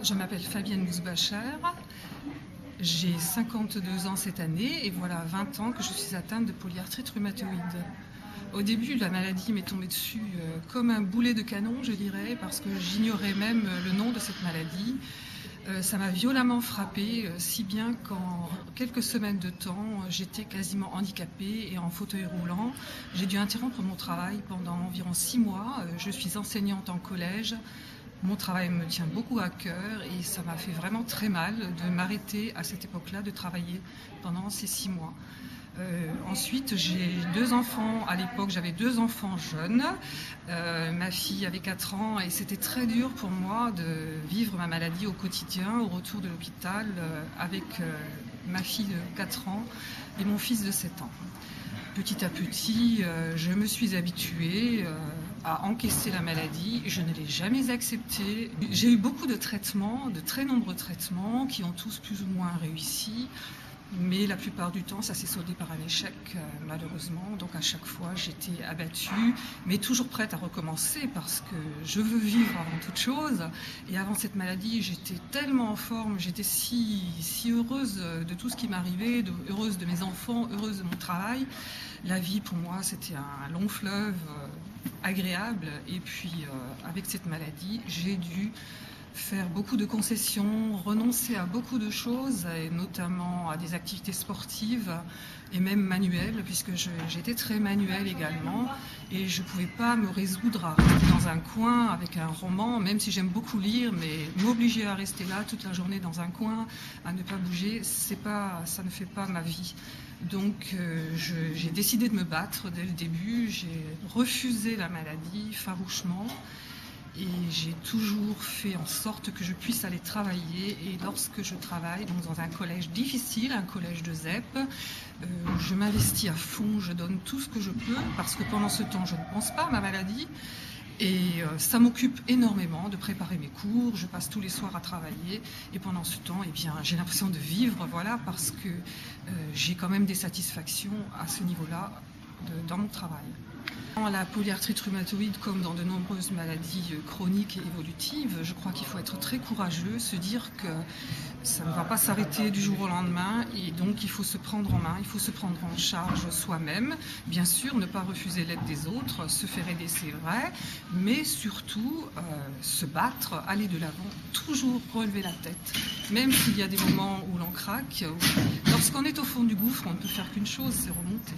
Je m'appelle Fabienne Bouzbacher, j'ai 52 ans cette année et voilà 20 ans que je suis atteinte de polyarthrite rhumatoïde. Au début, la maladie m'est tombée dessus comme un boulet de canon, je dirais, parce que j'ignorais même le nom de cette maladie. Ça m'a violemment frappée, si bien qu'en quelques semaines de temps, j'étais quasiment handicapée et en fauteuil roulant. J'ai dû interrompre mon travail pendant environ 6 mois. Je suis enseignante en collège. Mon travail me tient beaucoup à cœur et ça m'a fait vraiment très mal de m'arrêter à cette époque-là de travailler pendant ces 6 mois. Ensuite, j'ai 2 enfants. À l'époque, j'avais 2 enfants jeunes. Ma fille avait 4 ans et c'était très dur pour moi de vivre ma maladie au quotidien, au retour de l'hôpital, avec ma fille de 4 ans et mon fils de 7 ans. Petit à petit, je me suis habituée à encaisser la maladie. Je ne l'ai jamais acceptée. J'ai eu beaucoup de traitements, de très nombreux traitements qui ont tous plus ou moins réussi. Mais la plupart du temps, ça s'est soldé par un échec, malheureusement. Donc à chaque fois, j'étais abattue, mais toujours prête à recommencer parce que je veux vivre avant toute chose. Et avant cette maladie, j'étais tellement en forme, j'étais si heureuse de tout ce qui m'arrivait, heureuse de mes enfants, heureuse de mon travail. La vie, pour moi, c'était un long fleuve agréable. Et puis, avec cette maladie, j'ai dû faire beaucoup de concessions, renoncer à beaucoup de choses, et notamment à des activités sportives et même manuelles, puisque j'étais très manuelle également, et je ne pouvais pas me résoudre à rester dans un coin avec un roman, même si j'aime beaucoup lire, mais m'obliger à rester là toute la journée dans un coin, à ne pas bouger, ça ne fait pas ma vie. Donc j'ai décidé de me battre dès le début, j'ai refusé la maladie farouchement. Et j'ai toujours fait en sorte que je puisse aller travailler. Et lorsque je travaille donc dans un collège difficile, un collège de ZEP, je m'investis à fond, je donne tout ce que je peux, parce que pendant ce temps, je ne pense pas à ma maladie. Et ça m'occupe énormément de préparer mes cours, je passe tous les soirs à travailler. Et pendant ce temps, j'ai l'impression de vivre, voilà, parce que j'ai quand même des satisfactions à ce niveau-là dans mon travail. La polyarthrite rhumatoïde, comme dans de nombreuses maladies chroniques et évolutives, je crois qu'il faut être très courageux, se dire que ça ne va pas s'arrêter du jour au lendemain et donc il faut se prendre en main, il faut se prendre en charge soi-même. Bien sûr, ne pas refuser l'aide des autres, se faire aider, c'est vrai, mais surtout se battre, aller de l'avant, toujours relever la tête. Même s'il y a des moments où l'on craque, lorsqu'on est au fond du gouffre, on ne peut faire qu'une chose, c'est remonter.